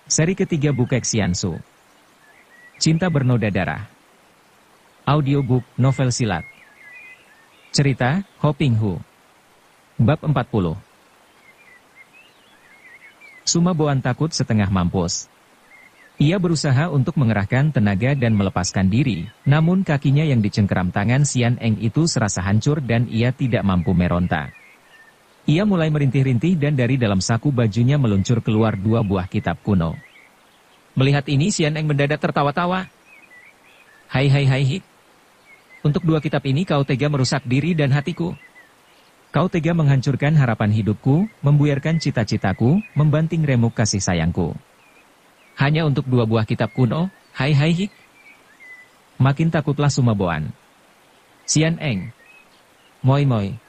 Seri ketiga Bukek Xiansu. Cinta Bernoda Darah. Audiobook, novel silat. Cerita, Ho Ping Hu. Bab 40. Suma Boan takut setengah mampus. Ia berusaha untuk mengerahkan tenaga dan melepaskan diri, namun kakinya yang dicengkeram tangan Xian Eng itu serasa hancur dan ia tidak mampu meronta. Ia mulai merintih-rintih dan dari dalam saku bajunya meluncur keluar 2 buah kitab kuno. Melihat ini Xian Eng mendadak tertawa-tawa. Hai. Untuk 2 kitab ini kau tega merusak diri dan hatiku. Kau tega menghancurkan harapan hidupku, membuyarkan cita-citaku, membanting remuk kasih sayangku. Hanya untuk 2 buah kitab kuno, hai. Makin takutlah Suma Boan. Xian Eng. Moi.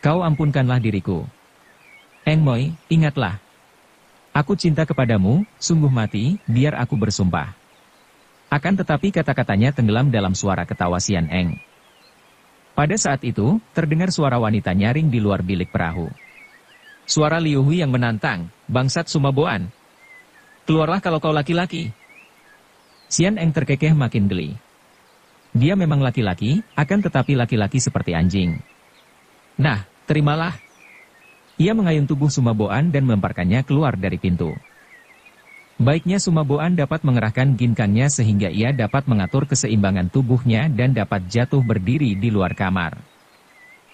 Kau ampunkanlah diriku. Eng Moi, ingatlah. Aku cinta kepadamu, sungguh mati, biar aku bersumpah. Akan tetapi kata-katanya tenggelam dalam suara ketawa Xian Eng. Pada saat itu, terdengar suara wanita nyaring di luar bilik perahu. Suara Liu Hui yang menantang, bangsat Suma Boan. Keluarlah kalau kau laki-laki. Xian Eng terkekeh makin geli. Dia memang laki-laki, akan tetapi laki-laki seperti anjing. Nah, terimalah. Ia mengayun tubuh Suma Boan dan melemparkannya keluar dari pintu. Baiknya Suma Boan dapat mengerahkan ginkangnya sehingga ia dapat mengatur keseimbangan tubuhnya dan dapat jatuh berdiri di luar kamar.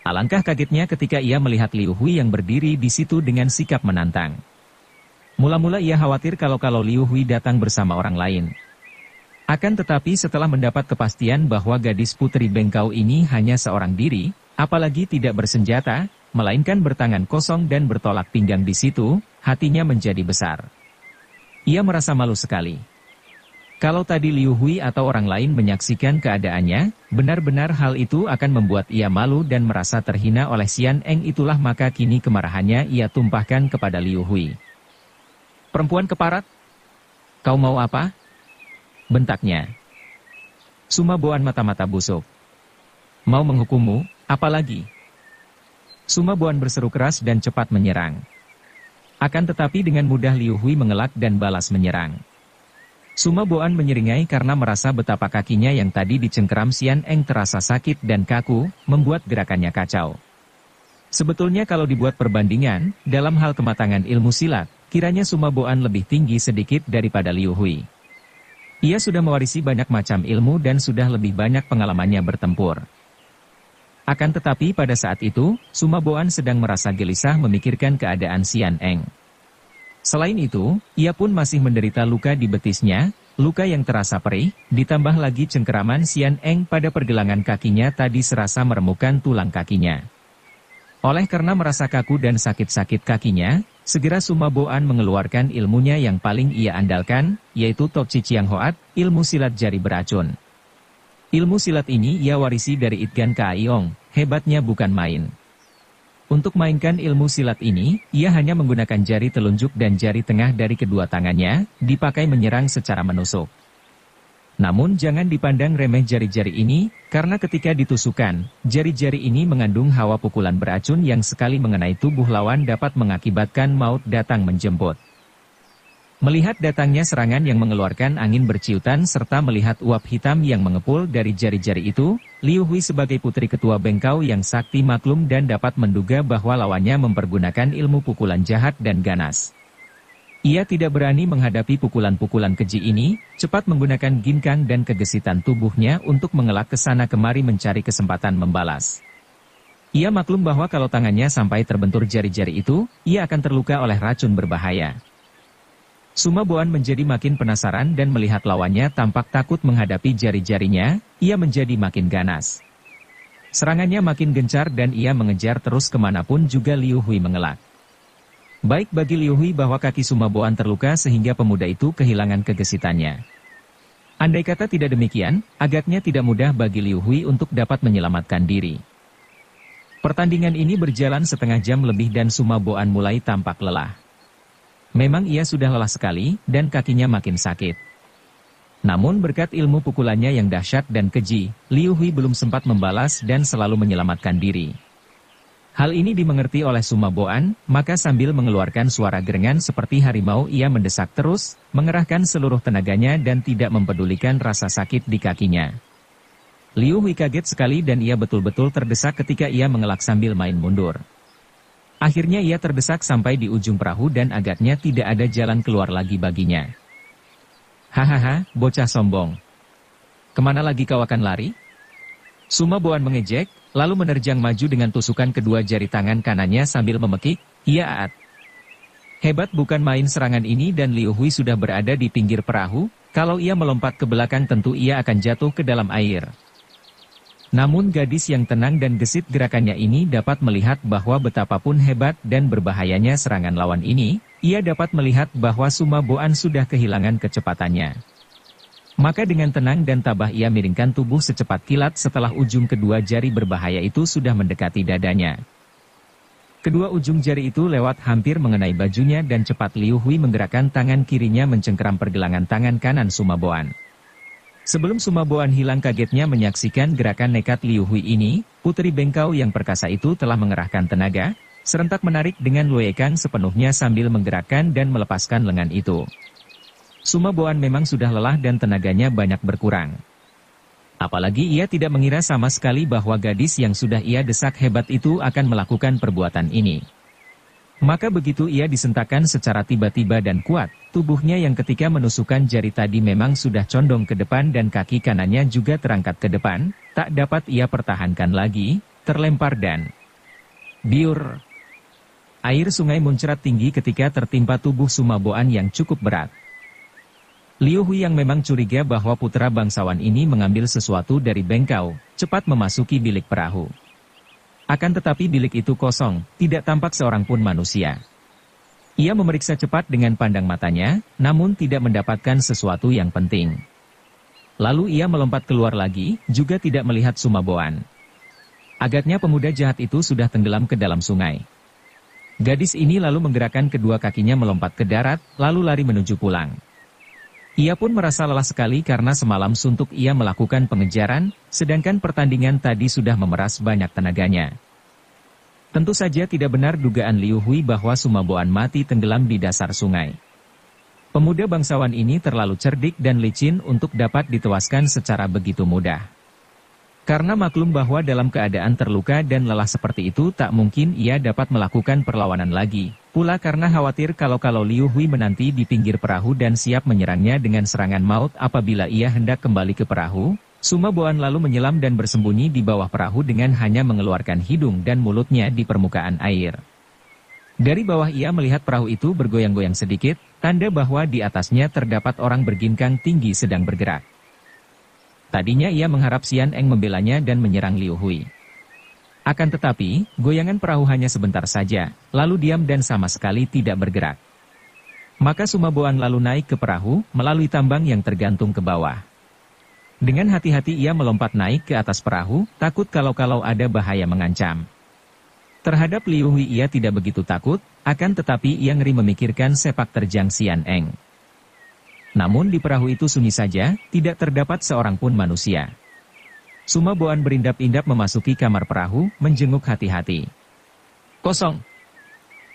Alangkah kagetnya ketika ia melihat Liu Hui yang berdiri di situ dengan sikap menantang. Mula-mula ia khawatir kalau Liu Hui datang bersama orang lain. Akan tetapi setelah mendapat kepastian bahwa gadis putri bengkau ini hanya seorang diri, apalagi tidak bersenjata, melainkan bertangan kosong dan bertolak pinggang di situ, hatinya menjadi besar. Ia merasa malu sekali. Kalau tadi Liu Hui atau orang lain menyaksikan keadaannya, benar-benar hal itu akan membuat ia malu dan merasa terhina oleh Xian Eng, itulah maka kini kemarahannya ia tumpahkan kepada Liu Hui. Perempuan keparat, kau mau apa? Bentaknya. Suma Boan mata-mata busuk. Mau menghukummu, apalagi? Suma Boan berseru keras dan cepat menyerang. Akan tetapi dengan mudah Liu Hui mengelak dan balas menyerang. Suma Boan menyeringai karena merasa betapa kakinya yang tadi dicengkeram Xian Eng terasa sakit dan kaku, membuat gerakannya kacau. Sebetulnya kalau dibuat perbandingan, dalam hal kematangan ilmu silat, kiranya Suma Boan lebih tinggi sedikit daripada Liu Hui. Ia sudah mewarisi banyak macam ilmu dan sudah lebih banyak pengalamannya bertempur. Akan tetapi pada saat itu, Suma Boan sedang merasa gelisah memikirkan keadaan Xian Eng. Selain itu, ia pun masih menderita luka di betisnya, luka yang terasa perih, ditambah lagi cengkeraman Xian Eng pada pergelangan kakinya tadi serasa meremukkan tulang kakinya. Oleh karena merasa kaku dan sakit-sakit kakinya, segera Suma Boan mengeluarkan ilmunya yang paling ia andalkan, yaitu Tok Chi Chiang Hoat, ilmu silat jari beracun. Ilmu silat ini ia warisi dari Itgan Kaaiong, hebatnya bukan main. Untuk mainkan ilmu silat ini, ia hanya menggunakan jari telunjuk dan jari tengah dari kedua tangannya, dipakai menyerang secara menusuk. Namun jangan dipandang remeh jari-jari ini, karena ketika ditusukkan, jari-jari ini mengandung hawa pukulan beracun yang sekali mengenai tubuh lawan dapat mengakibatkan maut datang menjemput. Melihat datangnya serangan yang mengeluarkan angin berciutan serta melihat uap hitam yang mengepul dari jari-jari itu, Liu Hui sebagai putri ketua bengkau yang sakti maklum dan dapat menduga bahwa lawannya mempergunakan ilmu pukulan jahat dan ganas. Ia tidak berani menghadapi pukulan-pukulan keji ini, cepat menggunakan ginkang dan kegesitan tubuhnya untuk mengelak ke sana kemari mencari kesempatan membalas. Ia maklum bahwa kalau tangannya sampai terbentur jari-jari itu, ia akan terluka oleh racun berbahaya. Suma Boan menjadi makin penasaran dan melihat lawannya tampak takut menghadapi jari-jarinya, ia menjadi makin ganas. Serangannya makin gencar dan ia mengejar terus kemanapun juga Liu Hui mengelak. Baik bagi Liu Hui bahwa kaki Suma Boan terluka sehingga pemuda itu kehilangan kegesitannya. Andai kata tidak demikian, agaknya tidak mudah bagi Liu Hui untuk dapat menyelamatkan diri. Pertandingan ini berjalan setengah jam lebih dan Suma Boan mulai tampak lelah. Memang ia sudah lelah sekali, dan kakinya makin sakit. Namun berkat ilmu pukulannya yang dahsyat dan keji, Liu Hui belum sempat membalas dan selalu menyelamatkan diri. Hal ini dimengerti oleh Sumaboan, maka sambil mengeluarkan suara gerengan seperti harimau ia mendesak terus, mengerahkan seluruh tenaganya dan tidak mempedulikan rasa sakit di kakinya. Liu Hui kaget sekali dan ia betul-betul terdesak ketika ia mengelak sambil main mundur. Akhirnya ia terdesak sampai di ujung perahu dan agaknya tidak ada jalan keluar lagi baginya. Hahaha, bocah sombong. Kemana lagi kau akan lari? Sumaboan mengejek, lalu menerjang maju dengan tusukan kedua jari tangan kanannya sambil memekik, "Hiaat." Hebat bukan main serangan ini dan Liu Hui sudah berada di pinggir perahu, kalau ia melompat ke belakang tentu ia akan jatuh ke dalam air. Namun gadis yang tenang dan gesit gerakannya ini dapat melihat bahwa betapapun hebat dan berbahayanya serangan lawan ini, ia dapat melihat bahwa Sumaboan sudah kehilangan kecepatannya. Maka dengan tenang dan tabah ia miringkan tubuh secepat kilat setelah ujung kedua jari berbahaya itu sudah mendekati dadanya. Kedua ujung jari itu lewat hampir mengenai bajunya dan cepat Liu Hui menggerakkan tangan kirinya mencengkeram pergelangan tangan kanan Sumaboan. Sebelum Sumaboan hilang kagetnya menyaksikan gerakan nekat Liu Hui ini, putri bengkau yang perkasa itu telah mengerahkan tenaga, serentak menarik dengan luekan sepenuhnya sambil menggerakkan dan melepaskan lengan itu. Sumaboan memang sudah lelah dan tenaganya banyak berkurang. Apalagi ia tidak mengira sama sekali bahwa gadis yang sudah ia desak hebat itu akan melakukan perbuatan ini. Maka begitu ia disentakkan secara tiba-tiba dan kuat, tubuhnya yang ketika menusukkan jari tadi memang sudah condong ke depan dan kaki kanannya juga terangkat ke depan, tak dapat ia pertahankan lagi, terlempar dan biur. Air sungai muncrat tinggi ketika tertimpa tubuh Sumaboan yang cukup berat. Liu Hui yang memang curiga bahwa putra bangsawan ini mengambil sesuatu dari bengkau, cepat memasuki bilik perahu. Akan tetapi bilik itu kosong, tidak tampak seorang pun manusia. Ia memeriksa cepat dengan pandang matanya, namun tidak mendapatkan sesuatu yang penting. Lalu ia melompat keluar lagi, juga tidak melihat Sumaboan. Agaknya pemuda jahat itu sudah tenggelam ke dalam sungai. Gadis ini lalu menggerakkan kedua kakinya melompat ke darat, lalu lari menuju pulang. Ia pun merasa lelah sekali karena semalam suntuk ia melakukan pengejaran, sedangkan pertandingan tadi sudah memeras banyak tenaganya. Tentu saja tidak benar dugaan Liu Hui bahwa Sumaboan mati tenggelam di dasar sungai. Pemuda bangsawan ini terlalu cerdik dan licin untuk dapat ditewaskan secara begitu mudah. Karena maklum bahwa dalam keadaan terluka dan lelah seperti itu tak mungkin ia dapat melakukan perlawanan lagi. Pula karena khawatir kalau Liu Hui menanti di pinggir perahu dan siap menyerangnya dengan serangan maut apabila ia hendak kembali ke perahu, Sumaboan lalu menyelam dan bersembunyi di bawah perahu dengan hanya mengeluarkan hidung dan mulutnya di permukaan air. Dari bawah ia melihat perahu itu bergoyang-goyang sedikit, tanda bahwa di atasnya terdapat orang berginkang tinggi sedang bergerak. Tadinya ia mengharap Xian Eng membelanya dan menyerang Liu Hui. Akan tetapi, goyangan perahu hanya sebentar saja, lalu diam dan sama sekali tidak bergerak. Maka Sumaboan lalu naik ke perahu, melalui tambang yang tergantung ke bawah. Dengan hati-hati ia melompat naik ke atas perahu, takut kalau ada bahaya mengancam. Terhadap Liu Hui ia tidak begitu takut, akan tetapi ia ngeri memikirkan sepak terjang Xian Eng. Namun di perahu itu sunyi saja, tidak terdapat seorang pun manusia. Sumaboan berindap-indap memasuki kamar perahu, menjenguk hati-hati. Kosong.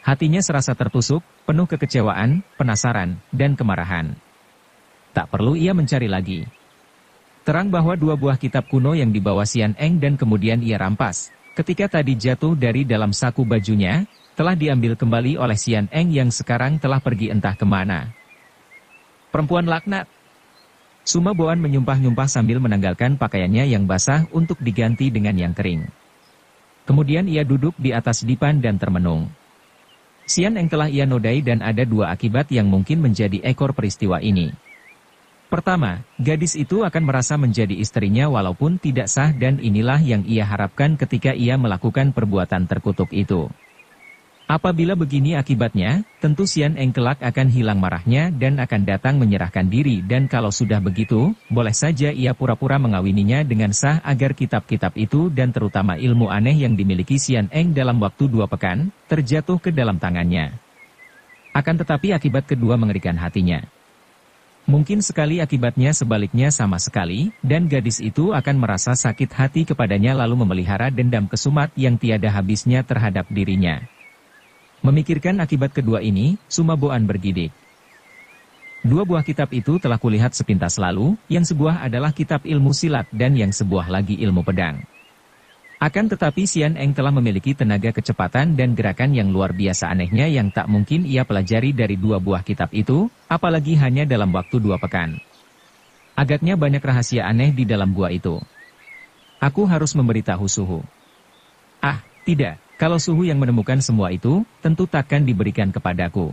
Hatinya serasa tertusuk, penuh kekecewaan, penasaran, dan kemarahan. Tak perlu ia mencari lagi. Terang bahwa 2 buah kitab kuno yang dibawa Xian Eng dan kemudian ia rampas, ketika tadi jatuh dari dalam saku bajunya, telah diambil kembali oleh Xian Eng yang sekarang telah pergi entah kemana. Perempuan laknat. Sumaboan menyumpah-nyumpah sambil menanggalkan pakaiannya yang basah untuk diganti dengan yang kering. Kemudian ia duduk di atas dipan dan termenung. Xian Eng telah ia nodai dan ada 2 akibat yang mungkin menjadi ekor peristiwa ini. Pertama, gadis itu akan merasa menjadi istrinya walaupun tidak sah dan inilah yang ia harapkan ketika ia melakukan perbuatan terkutuk itu. Apabila begini akibatnya, tentu Xian Eng kelak akan hilang marahnya dan akan datang menyerahkan diri dan kalau sudah begitu, boleh saja ia pura-pura mengawininya dengan sah agar kitab-kitab itu dan terutama ilmu aneh yang dimiliki Xian Eng dalam waktu 2 pekan, terjatuh ke dalam tangannya. Akan tetapi akibat kedua mengerikan hatinya. Mungkin sekali akibatnya sebaliknya sama sekali, dan gadis itu akan merasa sakit hati kepadanya lalu memelihara dendam kesumat yang tiada habisnya terhadap dirinya. Memikirkan akibat kedua ini, Sumaboan bergidik. Dua buah kitab itu telah kulihat sepintas lalu, yang sebuah adalah kitab ilmu silat dan yang sebuah lagi ilmu pedang. Akan tetapi Sian Eng telah memiliki tenaga kecepatan dan gerakan yang luar biasa anehnya yang tak mungkin ia pelajari dari dua buah kitab itu, apalagi hanya dalam waktu 2 pekan. Agaknya banyak rahasia aneh di dalam gua itu. Aku harus memberitahu Suhu. Ah, tidak, kalau Suhu yang menemukan semua itu, tentu takkan diberikan kepadaku.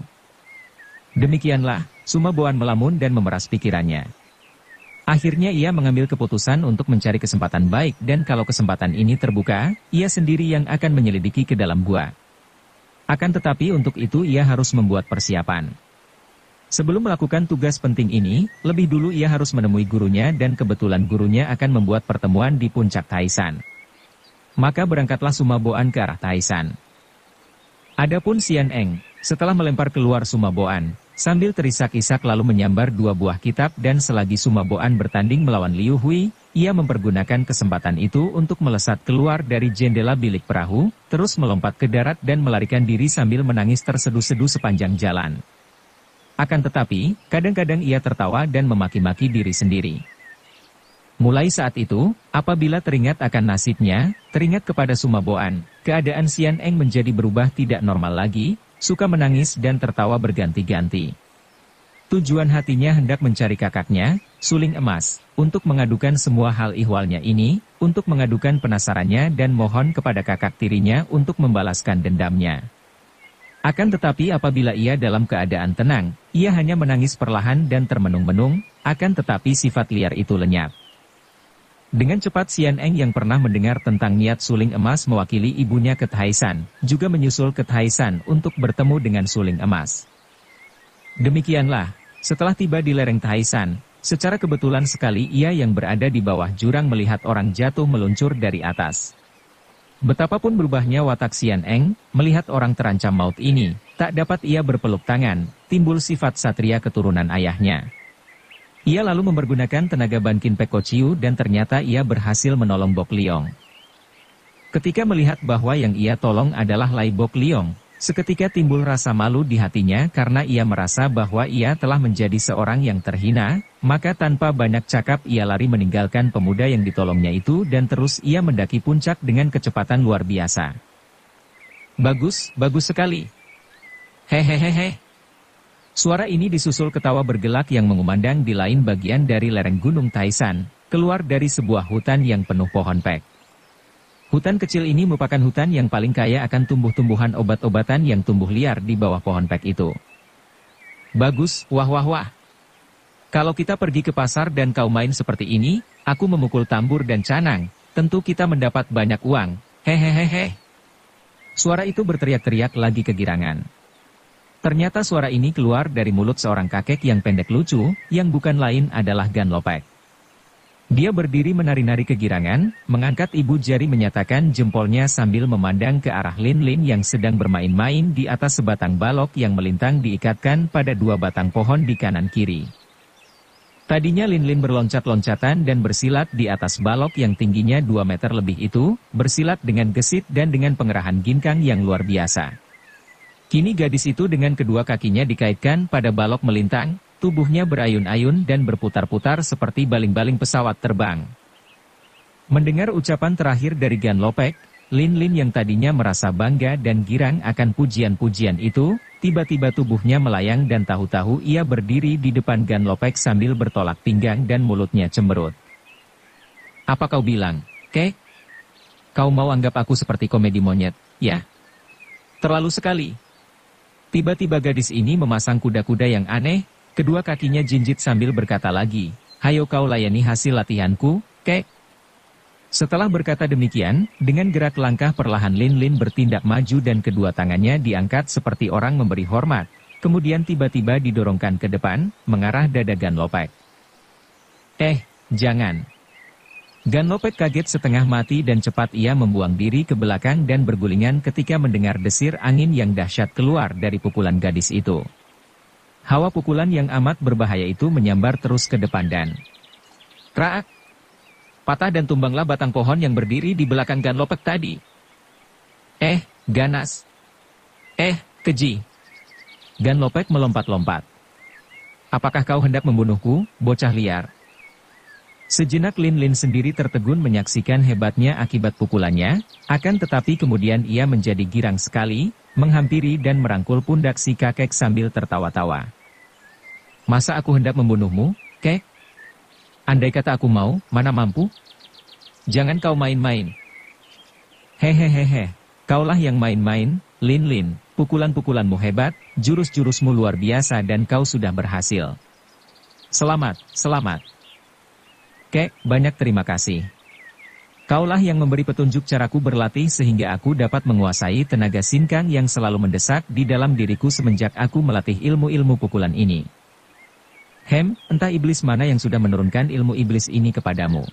Demikianlah, Sumaboan melamun dan memeras pikirannya. Akhirnya ia mengambil keputusan untuk mencari kesempatan baik dan kalau kesempatan ini terbuka, ia sendiri yang akan menyelidiki ke dalam gua. Akan tetapi untuk itu ia harus membuat persiapan. Sebelum melakukan tugas penting ini, lebih dulu ia harus menemui gurunya dan kebetulan gurunya akan membuat pertemuan di puncak Taisan. Maka berangkatlah Sumaboan ke arah Taisan. Adapun Sian Eng, setelah melempar keluar Sumaboan, sambil terisak-isak lalu menyambar 2 buah kitab dan selagi Sumaboan bertanding melawan Liu Hui, ia mempergunakan kesempatan itu untuk melesat keluar dari jendela bilik perahu, terus melompat ke darat dan melarikan diri sambil menangis terseduh-seduh sepanjang jalan. Akan tetapi, kadang-kadang ia tertawa dan memaki-maki diri sendiri. Mulai saat itu, apabila teringat akan nasibnya, teringat kepada Sumaboan, keadaan Sian Eng menjadi berubah tidak normal lagi, suka menangis dan tertawa berganti-ganti. Tujuan hatinya hendak mencari kakaknya, Suling Emas, untuk mengadukan semua hal ihwalnya ini, untuk mengadukan penasarannya dan mohon kepada kakak tirinya untuk membalaskan dendamnya. Akan tetapi apabila ia dalam keadaan tenang, ia hanya menangis perlahan dan termenung-menung, akan tetapi sifat liar itu lenyap. Dengan cepat Sian Eng yang pernah mendengar tentang niat Suling Emas mewakili ibunya ke Taisan, juga menyusul ke Taisan untuk bertemu dengan Suling Emas. Demikianlah, setelah tiba di lereng Taisan, secara kebetulan sekali ia yang berada di bawah jurang melihat orang jatuh meluncur dari atas. Betapapun berubahnya watak Sian Eng, melihat orang terancam maut ini, tak dapat ia berpeluk tangan, timbul sifat satria keturunan ayahnya. Ia lalu mempergunakan tenaga Bankin Pekociu dan ternyata ia berhasil menolong Bok Liong. Ketika melihat bahwa yang ia tolong adalah Lai Bok Liong, seketika timbul rasa malu di hatinya karena ia merasa bahwa ia telah menjadi seorang yang terhina, maka tanpa banyak cakap ia lari meninggalkan pemuda yang ditolongnya itu dan terus ia mendaki puncak dengan kecepatan luar biasa. Bagus, bagus sekali. Hehehehe. Suara ini disusul ketawa bergelak yang mengumandang di lain bagian dari lereng Gunung Taisan, keluar dari sebuah hutan yang penuh pohon pek. Hutan kecil ini merupakan hutan yang paling kaya akan tumbuh-tumbuhan obat-obatan yang tumbuh liar di bawah pohon pek itu. Bagus, wah wah wah. Kalau kita pergi ke pasar dan kau main seperti ini, aku memukul tambur dan canang, tentu kita mendapat banyak uang, hehehehe. Suara itu berteriak-teriak lagi kegirangan. Ternyata suara ini keluar dari mulut seorang kakek yang pendek lucu, yang bukan lain adalah Gan Lopek. Dia berdiri menari-nari kegirangan, mengangkat ibu jari menyatakan jempolnya sambil memandang ke arah Lin Lin yang sedang bermain-main di atas sebatang balok yang melintang diikatkan pada 2 batang pohon di kanan kiri. Tadinya Lin Lin berloncat-loncatan dan bersilat di atas balok yang tingginya 2 meter lebih itu, bersilat dengan gesit dan dengan pengerahan ginkang yang luar biasa. Kini gadis itu dengan kedua kakinya dikaitkan pada balok melintang, tubuhnya berayun-ayun dan berputar-putar seperti baling-baling pesawat terbang. Mendengar ucapan terakhir dari Gan Lopek, Lin Lin yang tadinya merasa bangga dan girang akan pujian-pujian itu, tiba-tiba tubuhnya melayang dan tahu-tahu ia berdiri di depan Gan Lopek sambil bertolak pinggang dan mulutnya cemberut. Apa kau bilang, kek? Kau mau anggap aku seperti komedi monyet, ya? Terlalu sekali. Tiba-tiba gadis ini memasang kuda-kuda yang aneh, kedua kakinya jinjit sambil berkata lagi, hayo kau layani hasil latihanku, kek. Setelah berkata demikian, dengan gerak langkah perlahan Lin Lin bertindak maju dan kedua tangannya diangkat seperti orang memberi hormat, kemudian tiba-tiba didorongkan ke depan, mengarah dada Gan Lopek. Jangan. Gan Lopek kaget setengah mati dan cepat ia membuang diri ke belakang dan bergulingan ketika mendengar desir angin yang dahsyat keluar dari pukulan gadis itu. Hawa pukulan yang amat berbahaya itu menyambar terus ke depan dan kraak. Patah dan tumbanglah batang pohon yang berdiri di belakang Ganlopek tadi. Ganas. Keji. Ganlopek melompat-lompat. Apakah kau hendak membunuhku, bocah liar? Sejenak Lin Lin sendiri tertegun menyaksikan hebatnya akibat pukulannya, akan tetapi kemudian ia menjadi girang sekali, menghampiri dan merangkul pundak si kakek sambil tertawa-tawa. Masa aku hendak membunuhmu, kek? Andai kata aku mau, mana mampu? Jangan kau main-main. Hehehehe, kaulah yang main-main, Lin Lin, pukulan-pukulanmu hebat, jurus-jurusmu luar biasa dan kau sudah berhasil. Selamat, selamat. Kek, banyak terima kasih. Kaulah yang memberi petunjuk caraku berlatih sehingga aku dapat menguasai tenaga sinkang yang selalu mendesak di dalam diriku semenjak aku melatih ilmu-ilmu pukulan ini. Entah iblis mana yang sudah menurunkan ilmu iblis ini kepadamu.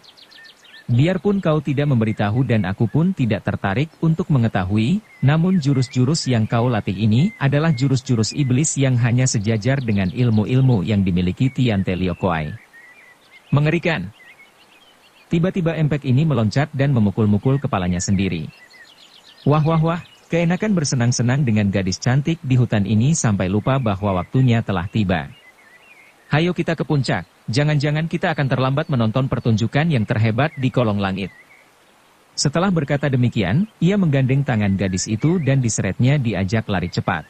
Biarpun kau tidak memberitahu dan aku pun tidak tertarik untuk mengetahui, namun jurus-jurus yang kau latih ini adalah jurus-jurus iblis yang hanya sejajar dengan ilmu-ilmu yang dimiliki Tian Te Liok Kuai. Mengerikan. Tiba-tiba empek ini meloncat dan memukul-mukul kepalanya sendiri. Wah, keenakan bersenang-senang dengan gadis cantik di hutan ini sampai lupa bahwa waktunya telah tiba. Hayo kita ke puncak, jangan-jangan kita akan terlambat menonton pertunjukan yang terhebat di kolong langit. Setelah berkata demikian, ia menggandeng tangan gadis itu dan diseretnya diajak lari cepat.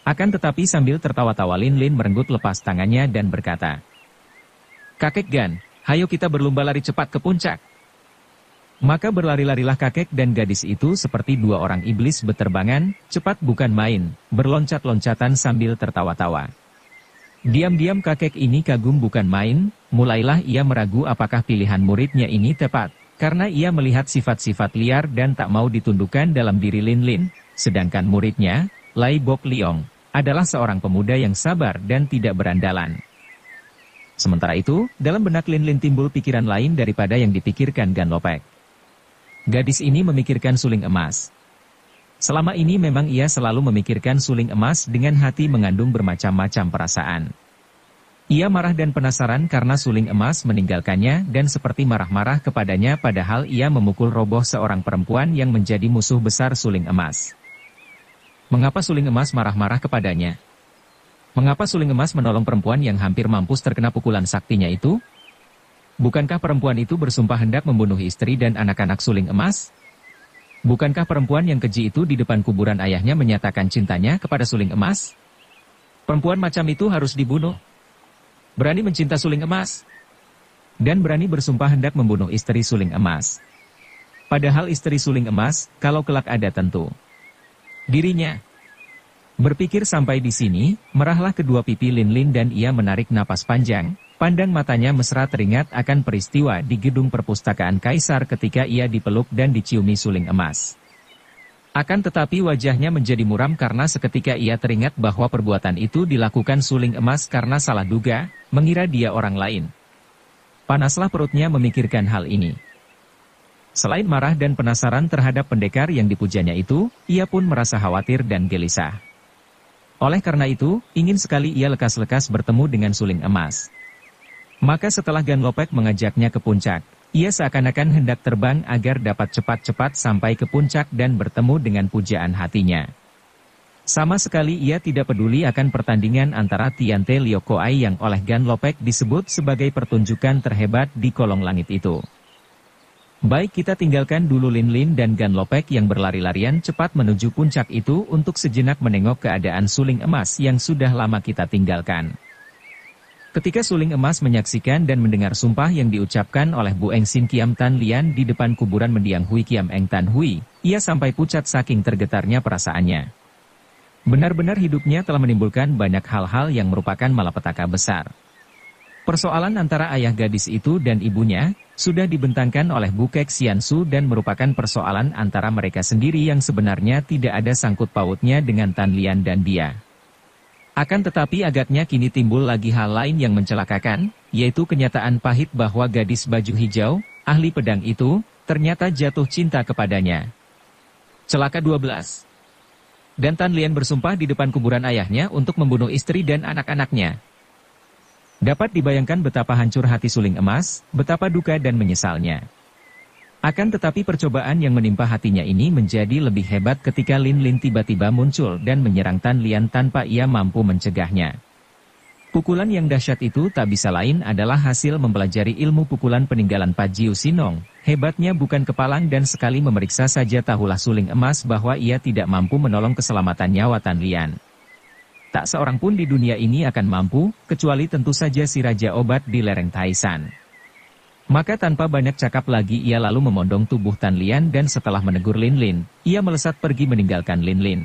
Akan tetapi sambil tertawa-tawa Lin Lin merenggut lepas tangannya dan berkata, Kakek Gan, hayo kita berlomba lari cepat ke puncak. Maka berlari-larilah kakek dan gadis itu seperti dua orang iblis beterbangan, cepat bukan main, berloncat-loncatan sambil tertawa-tawa. Diam-diam kakek ini kagum bukan main, mulailah ia meragu apakah pilihan muridnya ini tepat, karena ia melihat sifat-sifat liar dan tak mau ditundukkan dalam diri Lin Lin, sedangkan muridnya, Lai Bok Liong, adalah seorang pemuda yang sabar dan tidak berandalan. Sementara itu, dalam benak Lin Lin timbul pikiran lain daripada yang dipikirkan Ganlopek. Gadis ini memikirkan suling emas. Selama ini memang ia selalu memikirkan suling emas dengan hati mengandung bermacam-macam perasaan. Ia marah dan penasaran karena suling emas meninggalkannya dan seperti marah-marah kepadanya padahal ia memukul roboh seorang perempuan yang menjadi musuh besar suling emas. Mengapa suling emas marah-marah kepadanya? Mengapa suling emas menolong perempuan yang hampir mampus terkena pukulan saktinya itu? Bukankah perempuan itu bersumpah hendak membunuh istri dan anak-anak suling emas? Bukankah perempuan yang keji itu di depan kuburan ayahnya menyatakan cintanya kepada suling emas? Perempuan macam itu harus dibunuh. Berani mencinta suling emas. Dan berani bersumpah hendak membunuh istri suling emas. Padahal istri suling emas, kalau kelak ada tentu dirinya. Berpikir sampai di sini, merahlah kedua pipi Lin Lin dan ia menarik napas panjang. Pandang matanya mesra teringat akan peristiwa di gedung perpustakaan Kaisar ketika ia dipeluk dan diciumi suling emas. Akan tetapi wajahnya menjadi muram karena seketika ia teringat bahwa perbuatan itu dilakukan suling emas karena salah duga, mengira dia orang lain. Panaslah perutnya memikirkan hal ini. Selain marah dan penasaran terhadap pendekar yang dipujanya itu, ia pun merasa khawatir dan gelisah. Oleh karena itu, ingin sekali ia lekas-lekas bertemu dengan suling emas. Maka setelah Ganlopek mengajaknya ke puncak, ia seakan-akan hendak terbang agar dapat cepat-cepat sampai ke puncak dan bertemu dengan pujaan hatinya. Sama sekali ia tidak peduli akan pertandingan antara Tian Te Liok Kuai yang oleh Ganlopek disebut sebagai pertunjukan terhebat di kolong langit itu. Baik, kita tinggalkan dulu Lin Lin dan Ganlopek yang berlari-larian cepat menuju puncak itu untuk sejenak menengok keadaan suling emas yang sudah lama kita tinggalkan. Ketika suling emas menyaksikan dan mendengar sumpah yang diucapkan oleh Bu Eng Sin Kiam Tan Lian di depan kuburan mendiang Hui Kiam Eng Tan Hui, ia sampai pucat saking tergetarnya perasaannya. Benar-benar hidupnya telah menimbulkan banyak hal-hal yang merupakan malapetaka besar. Persoalan antara ayah gadis itu dan ibunya, sudah dibentangkan oleh Bu Kek Sian Su dan merupakan persoalan antara mereka sendiri yang sebenarnya tidak ada sangkut pautnya dengan Tan Lian dan dia. Akan tetapi agaknya kini timbul lagi hal lain yang mencelakakan, yaitu kenyataan pahit bahwa gadis baju hijau, ahli pedang itu, ternyata jatuh cinta kepadanya. Celaka 12. Dan Tan Lian bersumpah di depan kuburan ayahnya untuk membunuh istri dan anak-anaknya. Dapat dibayangkan betapa hancur hati Suling Emas, betapa duka dan menyesalnya. Akan tetapi percobaan yang menimpa hatinya ini menjadi lebih hebat ketika Lin Lin tiba-tiba muncul dan menyerang Tan Lian tanpa ia mampu mencegahnya. Pukulan yang dahsyat itu tak bisa lain adalah hasil mempelajari ilmu pukulan peninggalan Pajiu Sinong. Hebatnya bukan kepalang dan sekali memeriksa saja tahulah Suling Emas bahwa ia tidak mampu menolong keselamatan nyawa Tan Lian. Tak seorang pun di dunia ini akan mampu, kecuali tentu saja si Raja Obat di lereng Taisan. Maka tanpa banyak cakap lagi ia lalu memondong tubuh Tan Lian dan setelah menegur Lin Lin, ia melesat pergi meninggalkan Lin Lin.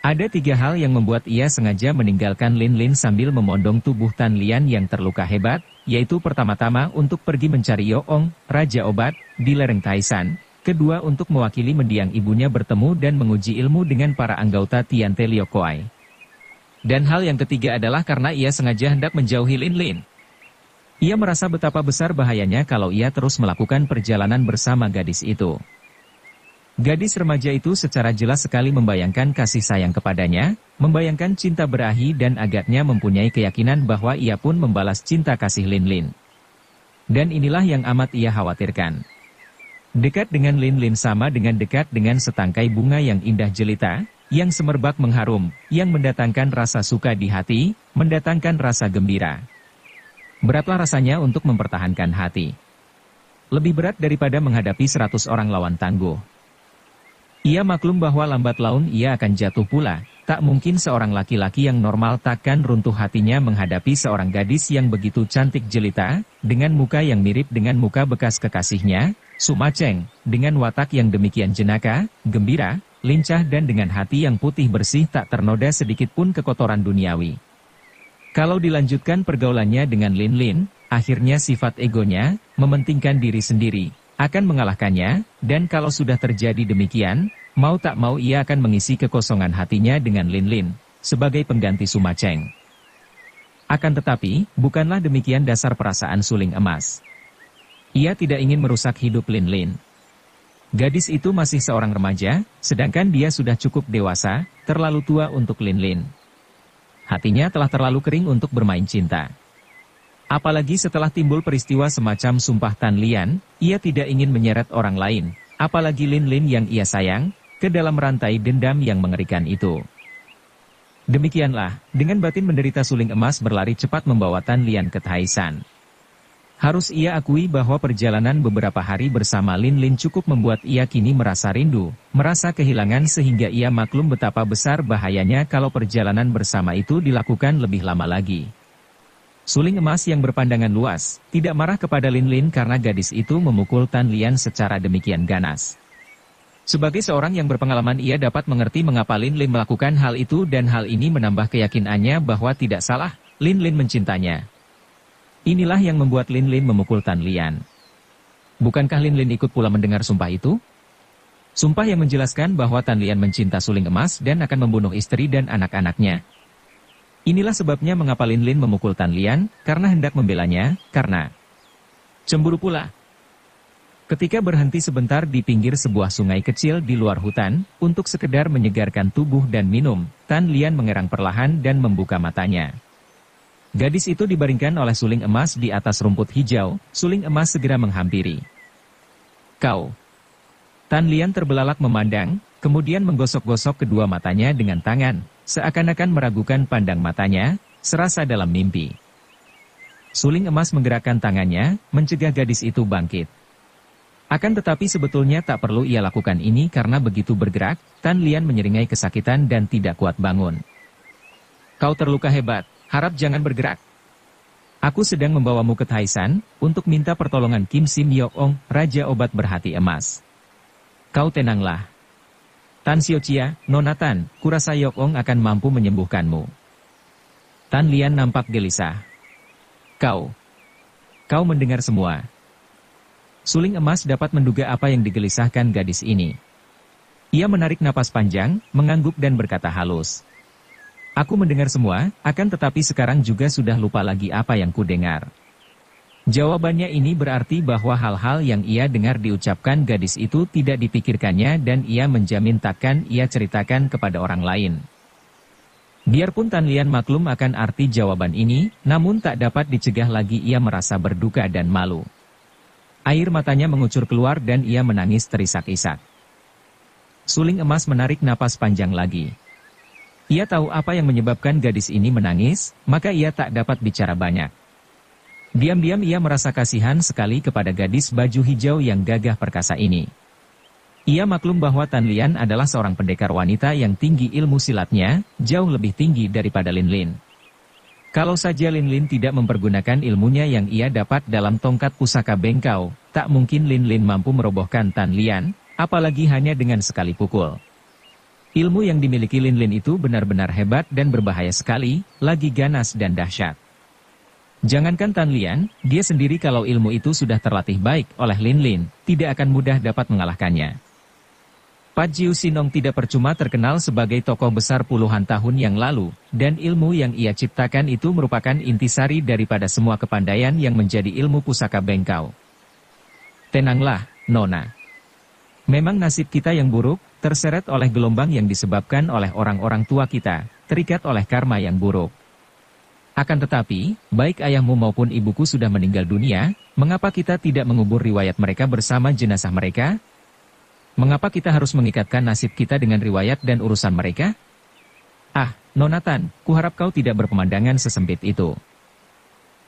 Ada 3 hal yang membuat ia sengaja meninggalkan Lin Lin sambil memondong tubuh Tan Lian yang terluka hebat, yaitu pertama-tama untuk pergi mencari Yoong, Raja Obat, di lereng Taisan. Kedua untuk mewakili mendiang ibunya bertemu dan menguji ilmu dengan para anggota Tiante Liokoai. Dan hal yang ketiga adalah karena ia sengaja hendak menjauhi Lin Lin. Ia merasa betapa besar bahayanya kalau ia terus melakukan perjalanan bersama gadis itu. Gadis remaja itu secara jelas sekali membayangkan kasih sayang kepadanya, membayangkan cinta berahi dan agaknya mempunyai keyakinan bahwa ia pun membalas cinta kasih Lin Lin. Dan inilah yang amat ia khawatirkan. Dekat dengan Lin Lin sama dengan dekat dengan setangkai bunga yang indah jelita, yang semerbak mengharum, yang mendatangkan rasa suka di hati, mendatangkan rasa gembira. Beratlah rasanya untuk mempertahankan hati. Lebih berat daripada menghadapi 100 orang lawan tangguh. Ia maklum bahwa lambat laun ia akan jatuh pula, tak mungkin seorang laki-laki yang normal takkan runtuh hatinya menghadapi seorang gadis yang begitu cantik jelita, dengan muka yang mirip dengan muka bekas kekasihnya, Suma Cheng, dengan watak yang demikian jenaka, gembira, lincah dan dengan hati yang putih bersih tak ternoda sedikit pun kekotoran duniawi. Kalau dilanjutkan pergaulannya dengan Lin Lin, akhirnya sifat egonya, mementingkan diri sendiri, akan mengalahkannya, dan kalau sudah terjadi demikian, mau tak mau ia akan mengisi kekosongan hatinya dengan Lin Lin, sebagai pengganti Suma Cheng. Akan tetapi, bukanlah demikian dasar perasaan Suling Emas. Ia tidak ingin merusak hidup Lin Lin. Gadis itu masih seorang remaja, sedangkan dia sudah cukup dewasa, terlalu tua untuk Lin Lin. Hatinya telah terlalu kering untuk bermain cinta. Apalagi setelah timbul peristiwa semacam sumpah Tan Lian, ia tidak ingin menyeret orang lain, apalagi Lin Lin yang ia sayang, ke dalam rantai dendam yang mengerikan itu. Demikianlah, dengan batin menderita Suling Emas berlari cepat membawa Tan Lian ke Taisan. Harus ia akui bahwa perjalanan beberapa hari bersama Lin Lin cukup membuat ia kini merasa rindu, merasa kehilangan sehingga ia maklum betapa besar bahayanya kalau perjalanan bersama itu dilakukan lebih lama lagi. Suling Emas yang berpandangan luas, tidak marah kepada Lin Lin karena gadis itu memukul Tan Lian secara demikian ganas. Sebagai seorang yang berpengalaman ia dapat mengerti mengapa Lin Lin melakukan hal itu dan hal ini menambah keyakinannya bahwa tidak salah, Lin Lin mencintanya. Inilah yang membuat Lin Lin memukul Tan Lian. Bukankah Lin Lin ikut pula mendengar sumpah itu? Sumpah yang menjelaskan bahwa Tan Lian mencinta Suling Emas dan akan membunuh istri dan anak-anaknya. Inilah sebabnya mengapa Lin Lin memukul Tan Lian, karena hendak membelanya, karena cemburu pula. Ketika berhenti sebentar di pinggir sebuah sungai kecil di luar hutan, untuk sekedar menyegarkan tubuh dan minum, Tan Lian mengerang perlahan dan membuka matanya. Gadis itu dibaringkan oleh Suling Emas di atas rumput hijau, Suling Emas segera menghampiri. Kau. Tan Lian terbelalak memandang, kemudian menggosok-gosok kedua matanya dengan tangan, seakan-akan meragukan pandang matanya, serasa dalam mimpi. Suling Emas menggerakkan tangannya, mencegah gadis itu bangkit. Akan tetapi sebetulnya tak perlu ia lakukan ini karena begitu bergerak, Tan Lian menyeringai kesakitan dan tidak kuat bangun. Kau terluka hebat, harap jangan bergerak. Aku sedang membawamu ke Taisan, untuk minta pertolongan Kim Sim Yoong, Raja Obat Berhati Emas. Kau tenanglah. Tan Xiaochia, Nona Tan, kurasa Yoong akan mampu menyembuhkanmu. Tan Lian nampak gelisah. Kau mendengar semua. Suling Emas dapat menduga apa yang digelisahkan gadis ini. Ia menarik napas panjang, mengangguk dan berkata halus. Aku mendengar semua, akan tetapi sekarang juga sudah lupa lagi apa yang kudengar. Jawabannya ini berarti bahwa hal-hal yang ia dengar diucapkan gadis itu tidak dipikirkannya dan ia menjamin takkan ia ceritakan kepada orang lain. Biarpun Tan Lian maklum akan arti jawaban ini, namun tak dapat dicegah lagi ia merasa berduka dan malu. Air matanya mengucur keluar dan ia menangis terisak-isak. Suling emas menarik napas panjang lagi. Ia tahu apa yang menyebabkan gadis ini menangis, maka ia tak dapat bicara banyak. Diam-diam ia merasa kasihan sekali kepada gadis baju hijau yang gagah perkasa ini. Ia maklum bahwa Tan Lian adalah seorang pendekar wanita yang tinggi ilmu silatnya, jauh lebih tinggi daripada Lin Lin. Kalau saja Lin Lin tidak mempergunakan ilmunya yang ia dapat dalam tongkat pusaka bengkau, tak mungkin Lin Lin mampu merobohkan Tan Lian, apalagi hanya dengan sekali pukul. Ilmu yang dimiliki Lin Lin itu benar-benar hebat dan berbahaya sekali, lagi ganas dan dahsyat. Jangankan Tan Lian, dia sendiri kalau ilmu itu sudah terlatih baik oleh Lin Lin, tidak akan mudah dapat mengalahkannya. Pat Jiu Sinong tidak percuma terkenal sebagai tokoh besar puluhan tahun yang lalu, dan ilmu yang ia ciptakan itu merupakan intisari daripada semua kepandaian yang menjadi ilmu pusaka bengkau. Tenanglah, Nona. Memang nasib kita yang buruk, terseret oleh gelombang yang disebabkan oleh orang-orang tua kita, terikat oleh karma yang buruk. Akan tetapi, baik ayahmu maupun ibuku sudah meninggal dunia, mengapa kita tidak mengubur riwayat mereka bersama jenazah mereka? Mengapa kita harus mengikatkan nasib kita dengan riwayat dan urusan mereka? Ah, Nona Tan, kuharap kau tidak berpemandangan sesempit itu.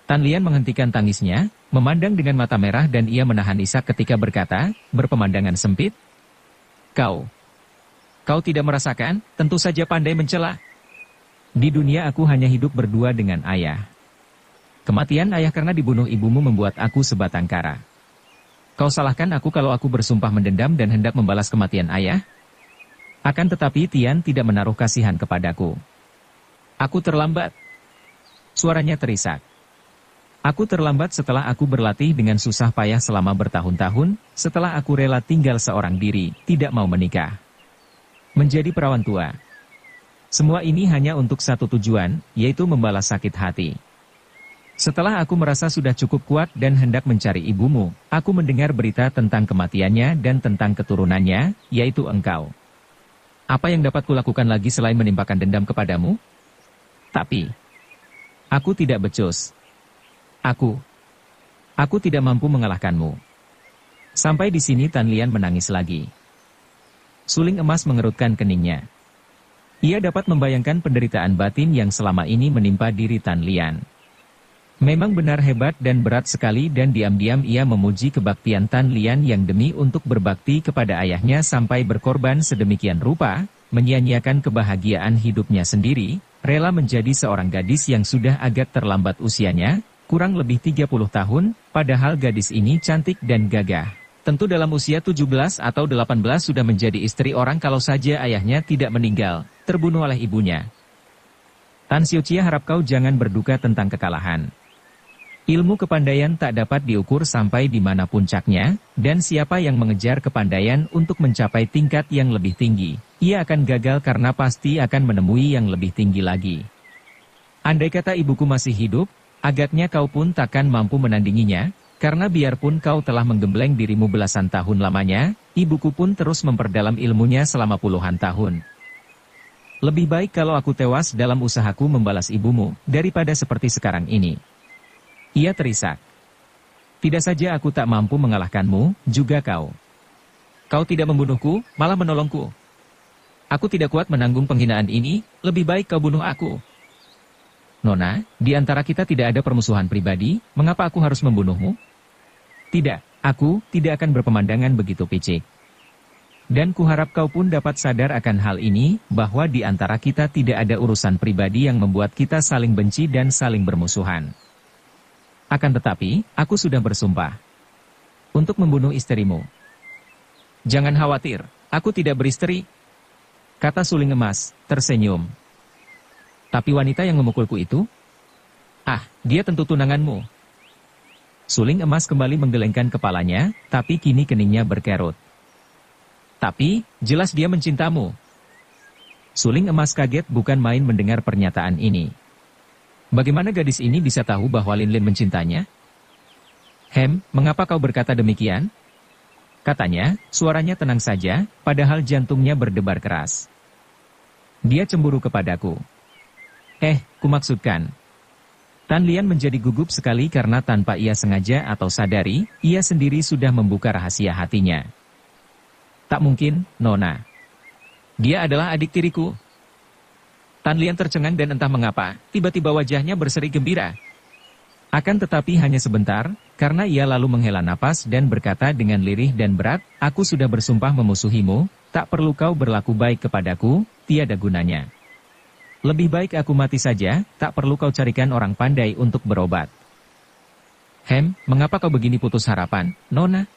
Tan Lian menghentikan tangisnya, memandang dengan mata merah dan ia menahan isak ketika berkata, berpemandangan sempit? Kau tidak merasakan, tentu saja pandai mencela. Di dunia aku hanya hidup berdua dengan ayah. Kematian ayah karena dibunuh ibumu membuat aku sebatang kara. Kau salahkan aku kalau aku bersumpah mendendam dan hendak membalas kematian ayah? Akan tetapi Tian tidak menaruh kasihan kepadaku. Aku terlambat. Suaranya terisak. Aku terlambat setelah aku berlatih dengan susah payah selama bertahun-tahun, setelah aku rela tinggal seorang diri, tidak mau menikah. Menjadi perawan tua. Semua ini hanya untuk satu tujuan, yaitu membalas sakit hati. Setelah aku merasa sudah cukup kuat dan hendak mencari ibumu, aku mendengar berita tentang kematiannya dan tentang keturunannya, yaitu engkau. Apa yang dapat kulakukan lagi selain menimpakan dendam kepadamu? Tapi, aku tidak becus. Aku tidak mampu mengalahkanmu. Sampai di sini Tan Lian menangis lagi. Suling emas mengerutkan keningnya. Ia dapat membayangkan penderitaan batin yang selama ini menimpa diri Tan Lian. Memang benar hebat dan berat sekali dan diam-diam ia memuji kebaktian Tan Lian yang demi untuk berbakti kepada ayahnya sampai berkorban sedemikian rupa, menyia-nyiakan kebahagiaan hidupnya sendiri, rela menjadi seorang gadis yang sudah agak terlambat usianya, kurang lebih 30 tahun, padahal gadis ini cantik dan gagah. Tentu dalam usia 17 atau 18 sudah menjadi istri orang kalau saja ayahnya tidak meninggal, terbunuh oleh ibunya. Tan Xiuqia harap kau jangan berduka tentang kekalahan. Ilmu kepandaian tak dapat diukur sampai di mana puncaknya, dan siapa yang mengejar kepandaian untuk mencapai tingkat yang lebih tinggi, ia akan gagal karena pasti akan menemui yang lebih tinggi lagi. Andai kata ibuku masih hidup, agaknya kau pun takkan mampu menandinginya, karena biarpun kau telah menggembleng dirimu belasan tahun lamanya, ibuku pun terus memperdalam ilmunya selama puluhan tahun. Lebih baik kalau aku tewas dalam usahaku membalas ibumu, daripada seperti sekarang ini. Ia terisak. Tidak saja aku tak mampu mengalahkanmu, juga kau. Kau tidak membunuhku, malah menolongku. Aku tidak kuat menanggung penghinaan ini, lebih baik kau bunuh aku. Nona, di antara kita tidak ada permusuhan pribadi, mengapa aku harus membunuhmu? Tidak, aku tidak akan berpemandangan begitu picik. Dan kuharap kau pun dapat sadar akan hal ini, bahwa di antara kita tidak ada urusan pribadi yang membuat kita saling benci dan saling bermusuhan. Akan tetapi, aku sudah bersumpah untuk membunuh istrimu. Jangan khawatir, aku tidak beristri, kata Suling Emas, tersenyum. Tapi wanita yang memukulku itu? Ah, dia tentu tunanganmu. Suling Emas kembali menggelengkan kepalanya, tapi kini keningnya berkerut. Tapi, jelas dia mencintamu. Suling Emas kaget bukan main mendengar pernyataan ini. Bagaimana gadis ini bisa tahu bahwa Lin Lin mencintanya? Mengapa kau berkata demikian? Katanya, suaranya tenang saja, padahal jantungnya berdebar keras. Dia cemburu kepadaku. Kumaksudkan. Tan Lian menjadi gugup sekali karena tanpa ia sengaja atau sadari, ia sendiri sudah membuka rahasia hatinya. Tak mungkin, Nona. Dia adalah adik tiriku. Tan Lian tercengang dan entah mengapa, tiba-tiba wajahnya berseri gembira. Akan tetapi hanya sebentar, karena ia lalu menghela napas dan berkata dengan lirih dan berat, aku sudah bersumpah memusuhimu, tak perlu kau berlaku baik kepadaku, tiada gunanya. Lebih baik aku mati saja, tak perlu kau carikan orang pandai untuk berobat. Mengapa kau begini putus harapan, Nona?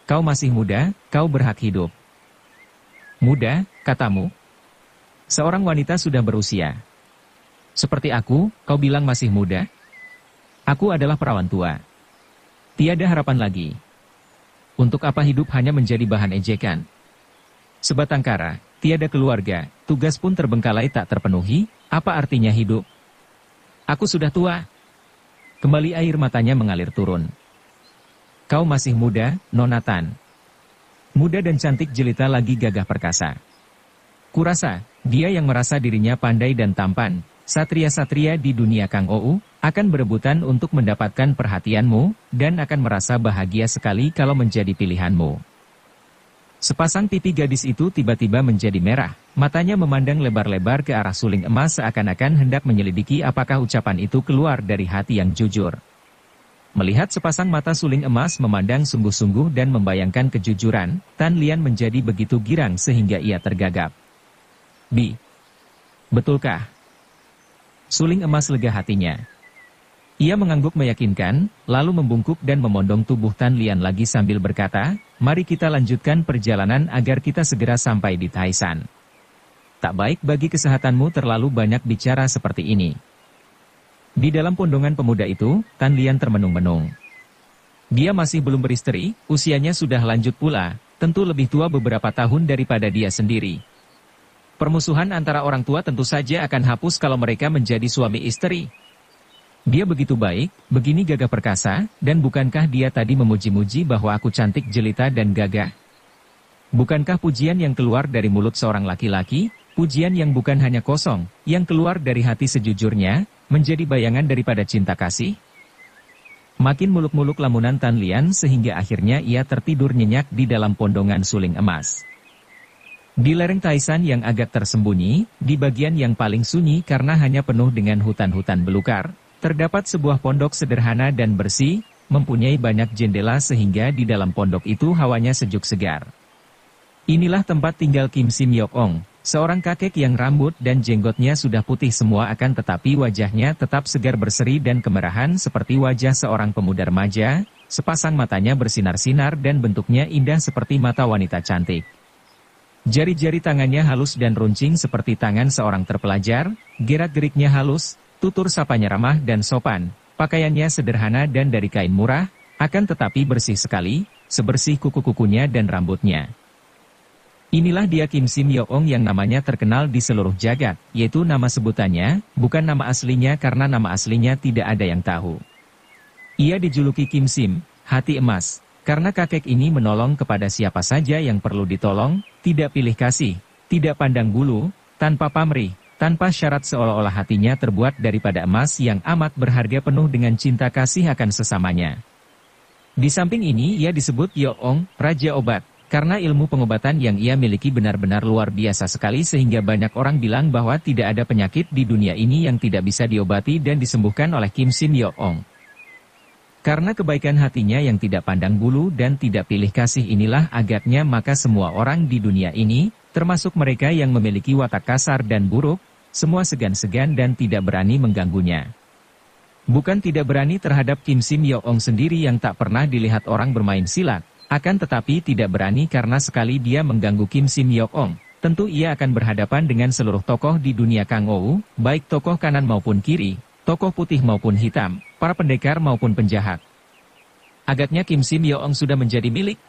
Kau masih muda, kau berhak hidup. Muda, katamu? Seorang wanita sudah berusia. Seperti aku, kau bilang masih muda? Aku adalah perawan tua. Tiada harapan lagi. Untuk apa hidup hanya menjadi bahan ejekan? Sebatang kara, tiada keluarga, tugas pun terbengkalai tak terpenuhi, apa artinya hidup? Aku sudah tua. Kembali air matanya mengalir turun. Kau masih muda, Nona Tan. Muda dan cantik jelita lagi gagah perkasa. Kurasa, dia yang merasa dirinya pandai dan tampan, satria-satria di dunia Kang Ou, akan berebutan untuk mendapatkan perhatianmu, dan akan merasa bahagia sekali kalau menjadi pilihanmu. Sepasang pipi gadis itu tiba-tiba menjadi merah, matanya memandang lebar-lebar ke arah suling emas seakan-akan hendak menyelidiki apakah ucapan itu keluar dari hati yang jujur. Melihat sepasang mata suling emas memandang sungguh-sungguh dan membayangkan kejujuran, Tan Lian menjadi begitu girang sehingga ia tergagap. Betulkah? Suling emas lega hatinya. Ia mengangguk meyakinkan, lalu membungkuk dan memondong tubuh Tan Lian lagi sambil berkata, mari kita lanjutkan perjalanan agar kita segera sampai di Taisan. Tak baik bagi kesehatanmu terlalu banyak bicara seperti ini. Di dalam pondongan pemuda itu, Tan Lian termenung-menung. Dia masih belum beristri, usianya sudah lanjut pula, tentu lebih tua beberapa tahun daripada dia sendiri. Permusuhan antara orang tua tentu saja akan hapus kalau mereka menjadi suami istri. Dia begitu baik, begini gagah perkasa, dan bukankah dia tadi memuji-muji bahwa aku cantik jelita dan gagah? Bukankah pujian yang keluar dari mulut seorang laki-laki, pujian yang bukan hanya kosong, yang keluar dari hati sejujurnya, menjadi bayangan daripada cinta kasih? Makin muluk-muluk lamunan Tan Lian sehingga akhirnya ia tertidur nyenyak di dalam pondongan suling emas. Di lereng Taisan yang agak tersembunyi, di bagian yang paling sunyi karena hanya penuh dengan hutan-hutan belukar, terdapat sebuah pondok sederhana dan bersih, mempunyai banyak jendela sehingga di dalam pondok itu hawanya sejuk segar. Inilah tempat tinggal Kim Sim Yok Ong, seorang kakek yang rambut dan jenggotnya sudah putih semua akan tetapi wajahnya tetap segar berseri dan kemerahan seperti wajah seorang pemuda remaja, sepasang matanya bersinar-sinar dan bentuknya indah seperti mata wanita cantik. Jari-jari tangannya halus dan runcing seperti tangan seorang terpelajar, gerak-geriknya halus, tutur sapanya ramah dan sopan, pakaiannya sederhana dan dari kain murah, akan tetapi bersih sekali, sebersih kuku-kukunya dan rambutnya. Inilah dia Kim Sim Yok Ong yang namanya terkenal di seluruh jagat, yaitu nama sebutannya, bukan nama aslinya karena nama aslinya tidak ada yang tahu. Ia dijuluki Kim Sim, hati emas, karena kakek ini menolong kepada siapa saja yang perlu ditolong, tidak pilih kasih, tidak pandang bulu, tanpa pamrih, tanpa syarat seolah-olah hatinya terbuat daripada emas yang amat berharga penuh dengan cinta kasih akan sesamanya. Di samping ini ia disebut Yok Ong, Raja Obat, karena ilmu pengobatan yang ia miliki benar-benar luar biasa sekali sehingga banyak orang bilang bahwa tidak ada penyakit di dunia ini yang tidak bisa diobati dan disembuhkan oleh Kim Sim Yok Ong. Karena kebaikan hatinya yang tidak pandang bulu dan tidak pilih kasih inilah agaknya maka semua orang di dunia ini, termasuk mereka yang memiliki watak kasar dan buruk, semua segan-segan dan tidak berani mengganggunya. Bukan tidak berani terhadap Kim Sim Yok Ong sendiri yang tak pernah dilihat orang bermain silat, akan tetapi tidak berani karena sekali dia mengganggu Kim Sim Yok Ong, tentu ia akan berhadapan dengan seluruh tokoh di dunia Kang Ou, baik tokoh kanan maupun kiri, tokoh putih maupun hitam, para pendekar maupun penjahat. Agaknya Kim Sim Yok Ong sudah menjadi milik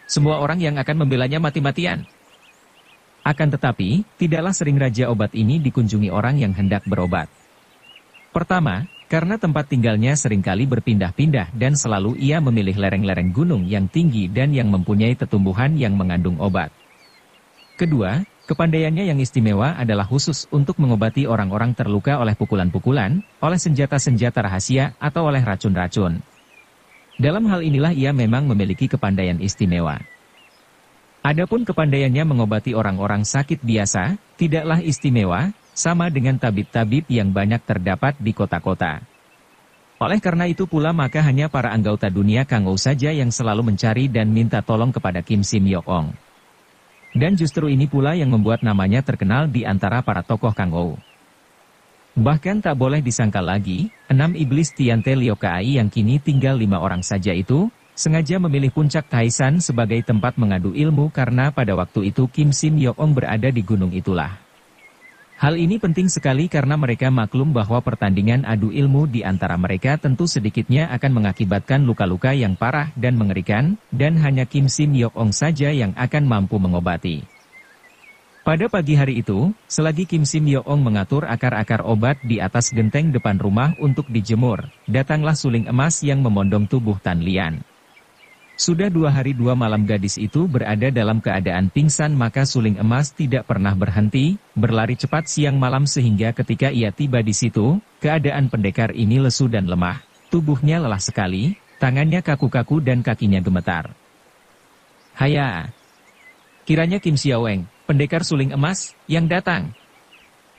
semua orang yang akan membelanya mati-matian. Akan tetapi, tidaklah sering Raja Obat ini dikunjungi orang yang hendak berobat. Pertama, Karena tempat tinggalnya seringkali berpindah-pindah dan selalu ia memilih lereng-lereng gunung yang tinggi dan yang mempunyai tetumbuhan yang mengandung obat. Kedua, kepandaiannya yang istimewa adalah khusus untuk mengobati orang-orang terluka oleh pukulan-pukulan, oleh senjata-senjata rahasia, atau oleh racun-racun. Dalam hal inilah ia memang memiliki kepandaian istimewa. Adapun kepandaiannya mengobati orang-orang sakit biasa, tidaklah istimewa, sama dengan tabib-tabib yang banyak terdapat di kota-kota. Oleh karena itu pula maka hanya para anggota dunia Kang Ou saja yang selalu mencari dan minta tolong kepada Kim Sim Yok Ong. Dan justru ini pula yang membuat namanya terkenal di antara para tokoh Kang Ou. Bahkan tak boleh disangkal lagi, 6 iblis Tiante Liokai yang kini tinggal 5 orang saja itu, sengaja memilih puncak Taisan sebagai tempat mengadu ilmu karena pada waktu itu Kim Sim Yok Ong berada di gunung itulah. Hal ini penting sekali karena mereka maklum bahwa pertandingan adu ilmu di antara mereka tentu sedikitnya akan mengakibatkan luka-luka yang parah dan mengerikan, dan hanya Kim Sim Yok Ong saja yang akan mampu mengobati. Pada pagi hari itu, selagi Kim Sim Yok Ong mengatur akar-akar obat di atas genteng depan rumah untuk dijemur, datanglah suling emas yang memondong tubuh Tan Lian. Sudah 2 hari 2 malam gadis itu berada dalam keadaan pingsan maka suling emas tidak pernah berhenti, berlari cepat siang malam sehingga ketika ia tiba di situ, keadaan pendekar ini lesu dan lemah, tubuhnya lelah sekali, tangannya kaku-kaku dan kakinya gemetar. Haya! Kiranya Kim Xiaoweng, pendekar suling emas, yang datang.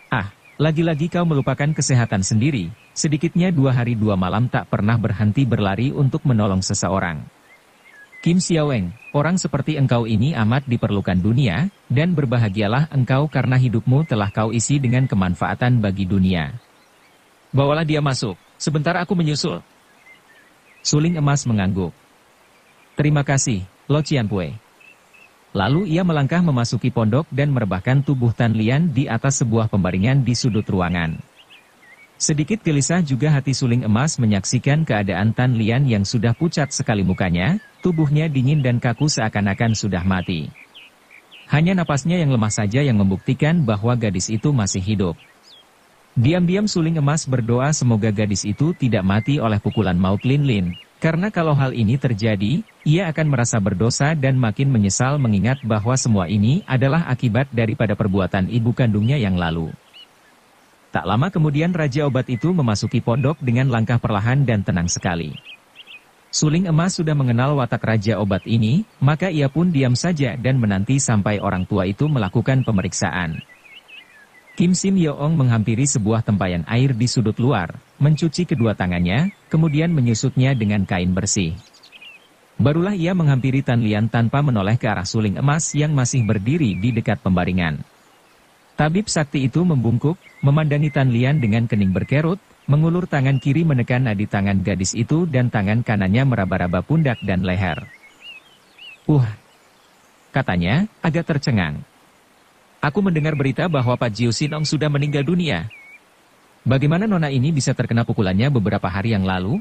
Ah, lagi-lagi kau melupakan kesehatan sendiri, sedikitnya 2 hari 2 malam tak pernah berhenti berlari untuk menolong seseorang. Kim Xiaoweng, orang seperti engkau ini amat diperlukan dunia, dan berbahagialah engkau karena hidupmu telah kau isi dengan kemanfaatan bagi dunia. Bawalah dia masuk, sebentar aku menyusul. Suling emas mengangguk. Terima kasih, Lo Cianpue. Lalu ia melangkah memasuki pondok dan merebahkan tubuh Tan Lian di atas sebuah pembaringan di sudut ruangan. Sedikit gelisah juga hati suling emas menyaksikan keadaan Tan Lian yang sudah pucat sekali mukanya, tubuhnya dingin dan kaku seakan-akan sudah mati. Hanya napasnya yang lemah saja yang membuktikan bahwa gadis itu masih hidup. Diam-diam suling emas berdoa semoga gadis itu tidak mati oleh pukulan maut Lin Lin, karena kalau hal ini terjadi, ia akan merasa berdosa dan makin menyesal mengingat bahwa semua ini adalah akibat daripada perbuatan ibu kandungnya yang lalu. Tak lama kemudian Raja Obat itu memasuki pondok dengan langkah perlahan dan tenang sekali. Suling emas sudah mengenal watak Raja Obat ini, maka ia pun diam saja dan menanti sampai orang tua itu melakukan pemeriksaan. Kim Sim Yok Ong menghampiri sebuah tempayan air di sudut luar, mencuci kedua tangannya, kemudian menyusutnya dengan kain bersih. Barulah ia menghampiri Tan Lian tanpa menoleh ke arah suling emas yang masih berdiri di dekat pembaringan. Tabib sakti itu membungkuk, memandangi Tan Lian dengan kening berkerut, mengulur tangan kiri menekan nadi tangan gadis itu dan tangan kanannya meraba-raba pundak dan leher. Katanya, agak tercengang. Aku mendengar berita bahwa Pak Jiu Sinong sudah meninggal dunia. Bagaimana nona ini bisa terkena pukulannya beberapa hari yang lalu?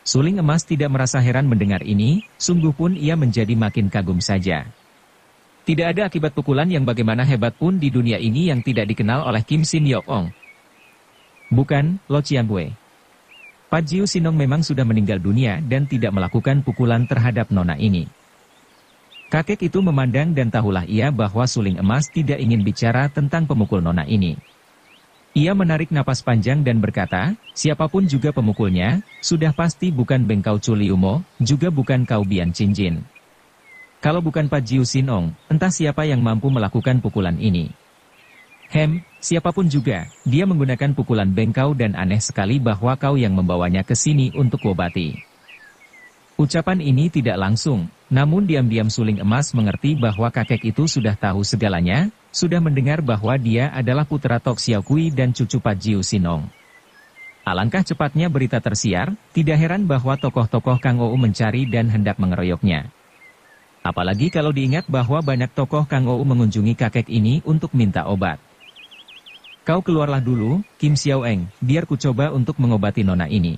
Suling emas tidak merasa heran mendengar ini, sungguh pun ia menjadi makin kagum saja. Tidak ada akibat pukulan yang bagaimana hebat pun di dunia ini yang tidak dikenal oleh Kim Sim Yok Ong. Bukan, Lo Cianpue. Pak Jiu Sinong memang sudah meninggal dunia dan tidak melakukan pukulan terhadap nona ini. Kakek itu memandang dan tahulah ia bahwa suling emas tidak ingin bicara tentang pemukul nona ini. Ia menarik napas panjang dan berkata, siapapun juga pemukulnya, sudah pasti bukan Bengkau Culiumo, juga bukan Kau Bian Cinjin. Kalau bukan Pak Jiu Sinong, entah siapa yang mampu melakukan pukulan ini. Siapapun juga, dia menggunakan pukulan bengkau dan aneh sekali bahwa kau yang membawanya ke sini untuk obati. Ucapan ini tidak langsung, namun diam-diam suling emas mengerti bahwa kakek itu sudah tahu segalanya, sudah mendengar bahwa dia adalah putra Tok Xiaokui dan cucu Pak Jiu Sinong. Alangkah cepatnya berita tersiar, tidak heran bahwa tokoh-tokoh Kang Ou mencari dan hendak mengeroyoknya. Apalagi kalau diingat bahwa banyak tokoh Kang Ou mengunjungi kakek ini untuk minta obat. Kau keluarlah dulu, Kim Xiaoweng, biar ku coba untuk mengobati nona ini.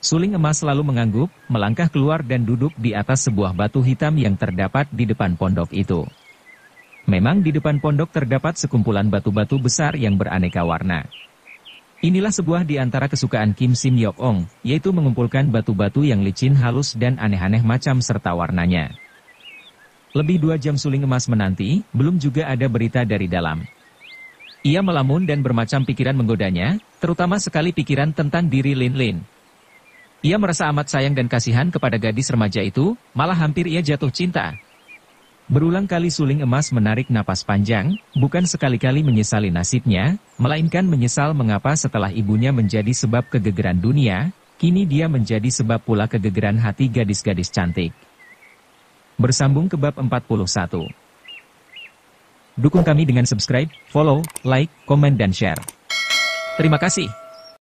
Suling emas selalu mengangguk, melangkah keluar dan duduk di atas sebuah batu hitam yang terdapat di depan pondok itu. Memang di depan pondok terdapat sekumpulan batu-batu besar yang beraneka warna. Inilah sebuah di antara kesukaan Kim Sim Yok Ong, yaitu mengumpulkan batu-batu yang licin halus dan aneh-aneh macam serta warnanya. Lebih 2 jam suling emas menanti, belum juga ada berita dari dalam. Ia melamun dan bermacam pikiran menggodanya, terutama sekali pikiran tentang diri Lin Lin. Ia merasa amat sayang dan kasihan kepada gadis remaja itu, malah hampir ia jatuh cinta. Berulang kali suling emas menarik napas panjang, bukan sekali-kali menyesali nasibnya, melainkan menyesal mengapa setelah ibunya menjadi sebab kegegeran dunia, kini dia menjadi sebab pula kegegeran hati gadis-gadis cantik. Bersambung ke bab 41. Dukung kami dengan subscribe, follow, like, komen dan share. Terima kasih.